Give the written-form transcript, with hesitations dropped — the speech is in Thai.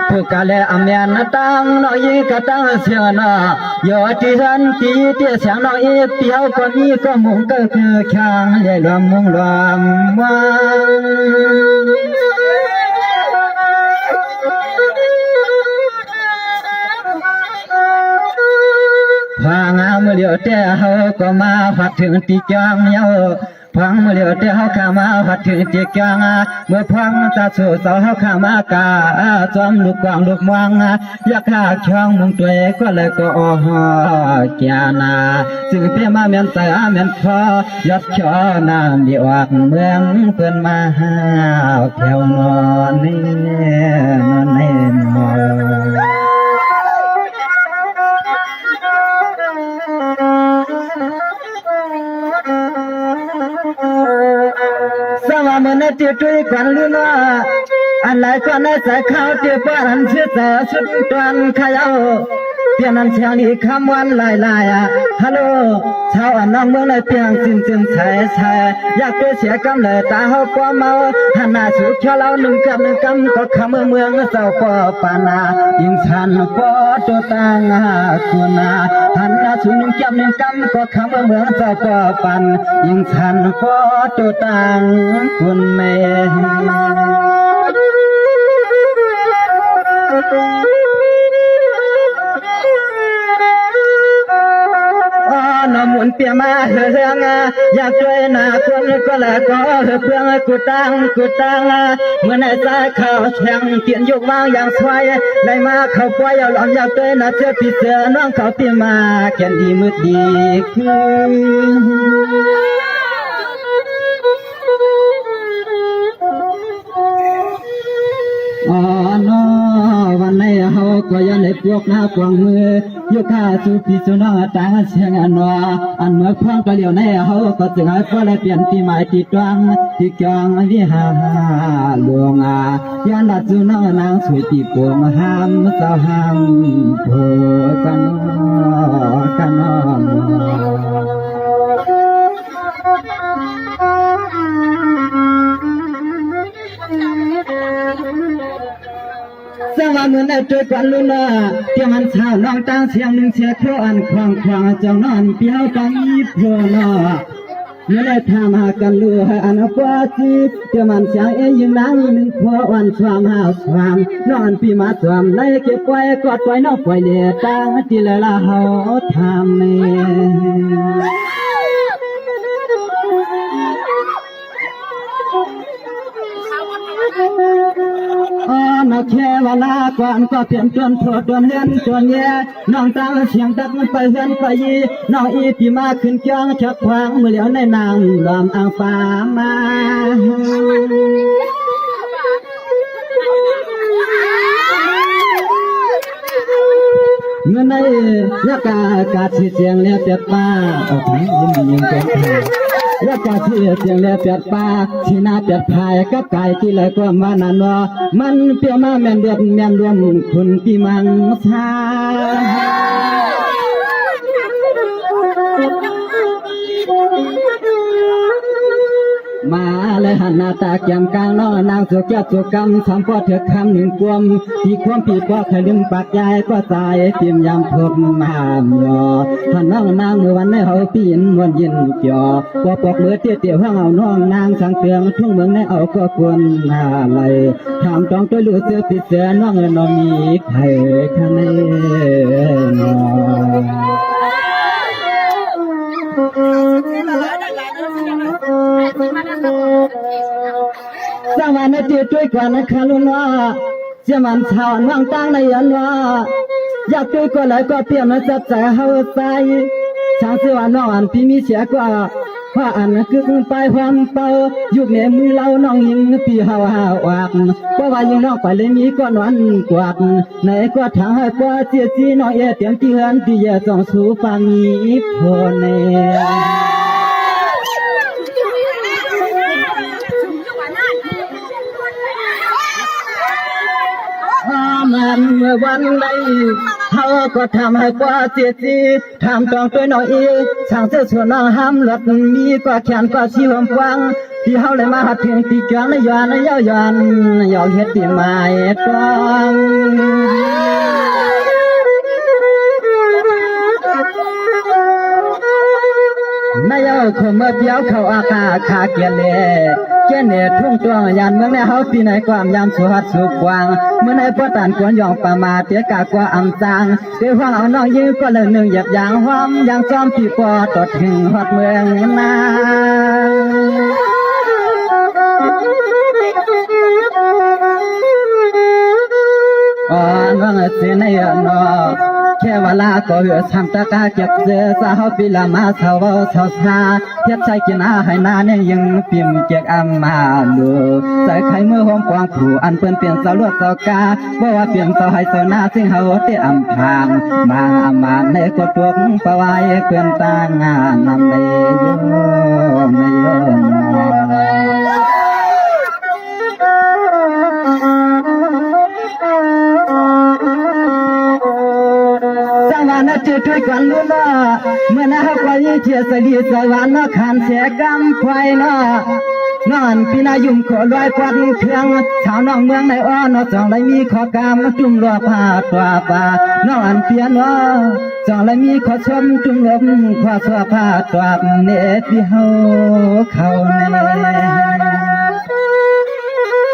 ผู้กะเลอเมียนตังน้อยกะตังเสียนะยอที่ฉันตีเตี้ยเสียงน้อยเปียวก็มีก็มุงก็คือข้างเลี้ยรวมมุงรวมวังพางาเมื่อเดียวแต่เขาก็มาพัดถึงตีจางเยาพังเมื่อเดียวแต่เขาข้ามาพัดถึงตีจางเมื่อพังตาสู่สาวเขาข้ามากาจอมลูกกวางลูกมวงอยากฆ่าช่องมุงตัวก็เลยก็อ้อแก่นาจึงเพียมาเมียนตาเมียนพอยอดช่อน้ำดีออกเมืองเพื่อนมาหาแถวนอนนี่นอนนี่นอนสวามันติดจุยกันลุนะอันไหนก็ในสายข้าวเตียป้าหันเชื่อแต่ชุดตวนขยาวเพียงนั้นเชียงนี้คำวันลายฮัลโหลชาวน้องเมืองในเพียงจินใช่อยากตัวเสียกำเลยตาเขาป้อเมาหันหน้าสู่เชื่อเราหนึ่งกำก็คำเมืองเจ้าป้อปานายิ่งฉันป้อตัวต่างคุณหันหน้าสู่หนึ่งกำก็คำเมืองเจ้าป้อปันยิ่งฉันป้อตัวต่างคุณแม่น้ำมุนเปียมาเฮืองอยากช่วยนาคนก็แล้วก็เพื่องกูตังเมื่อในสายข่าวแข่งเตียนยุกวางอย่างสวยได้มาเข้าป่วยเอาหลอมอยากช่วยนาเชื่อพี่เสือน้องเขาเปียมาแก่นดีมืดดีอ๋อนอวันไหนเขาก็ยังในพวกหน้าพวงมือยกข้าสู่พี่สู่น้องตาเชียงอันว่าอันเมื่อพวงก็เลี้ยวในเขาก็จึงให้พ่อเลยเปลี่ยนที่หมายที่ตรังที่กองวิหารหลวงยันดัดสู่น้องนางสวยตีปวงห้ามเจ้าห้ามโผกันสวามือในจุยกันลุนะเที่ยมันชาวน้องตั้งเสียงหนึ่งเสียโคอันควางเจ้านอนเปียวกันอีพวนะเมื่อได้ทำหากันลูให้อันกว่าจีเที่ยมันเสียงยิงนางหนึ่งพอวันความหาความนอนปีมาสวมในเก็บไว้กอดไว้นอกไว้เลี้ยตั้งที่ละเขาทำเนี่ยนักแค่เวลาก่อนก็เปลี่ยนจนโผล่จนเห็นจนแย่น้องตั้งเสียงตักไปเห็นไปยีน้องอีที่มาขึ้นจ้องชักควางมือเหลียวในนางลอมอ่างฟ้ามาเมื่อในยักกาศเสียงเลี้ยเปียป้าออกให้ยิงเปียแล้วก็เสียงเลี้ยเปียปากที่นาเปียพายก็ไก่ที่เลยก็มานันว่ามันเปียมาแม่นเดือดแม่นรวมคุณที่มังชามาเลยหันหน้าตาเกี่ยมกลางน้อนางสุกยอดสุกรรมทำพ่อเถื่อคำหนึ่งกวมที่ความผิดก็เคยลืมปากยายก็ตายเตรียมยำพบมาหมอท่านน้องนางเมื่อวันในเขาปีนวันยินเกี่ยวก็ปอกมือเตี้ยห้องเอาน้องนางสังเตืองทุ่งเมืองในเอาก็ควรหน้าไหลถามต้องตัวลูกเสือปิดเสือน้องน้องมีไข่คะแนนสวรรค์ที่ช่วยกันนะคารุณาเจ้ามันชาวนั่งตั้งในยันว่าอยากช่วยก็เลยก็เตรียมมาจับใจเฮาใจช่างเสียว่าน้องอันพี่มีเสียกว่าเพราะอันคือไปความเป่ายุบเนี่ยมือเราน้องยิงพี่เฮาอากเพราะว่ายิงน้องไปเลยมีก้อนวันกวาดไหนก็ทางให้กว่าเจียจีน้องเอเตียงที่เฮือนที่จะต้องสู้ฟังนี้พอแน่มันเมื่อวันใดเขาก็ทำให้กว่าเสียจีทำต้องตัวน้อยช่างเสื้อส่วนน้องห้ามหลดมีกว่าแขนกว่าชีวมฟัง ที่เฮาเลยมาหัดเพียงตีจวนย้อนย้อนยอกเฮ็ดที่หมายปองนายเอาขมเดียวเข้าอากาศขาเกียเลเจเนทุ่งตวงยันเมืองในเฮาปีไหนความยามสุหัดสุกวางเมื่อในปตันกวนยองประมาเตียกากว่าอำจางเดี๋ยวฟังเอาน้องยื้อก็เลยหนึ่งหยับยางหอมยังจอมพี่ปอตดถึงฮอดเมืองนาอ่อนวังเสียในนอแค่เวลาก็เหลือทำตะกาเก็บเสือสาวปีละมาสาวสาวสาเทียบใจกินอาให้นาเนี่ยยังปิ่มเกียกอำมาลูใส่ไข่มือหอมกวางผู้อันเปิ้นเปลี่ยนสาวลวดสาวกาบ่ว่าเปลี่ยนสาวให้สาวนาซึ่งเฮาเตอำพางมาอามาในกดตัวปะไว้เพื่อนตางานนำในโยในโยนะเจอด้วยกันลุ้นนะเมื่อนะควายเทียสลีสวรรค์นะขันเสียกำควายนะนอนปีนายุ่มขอลอยควันเครื่องชาวน้องเมืองในอ้อนจองเลยมีขอกามจุ่มรอผ้าตัวป่านอนเพียนว่าจองเลยมีขอชมจุ่มลมขอสวผ้าตัวเนติเฮาเขาใน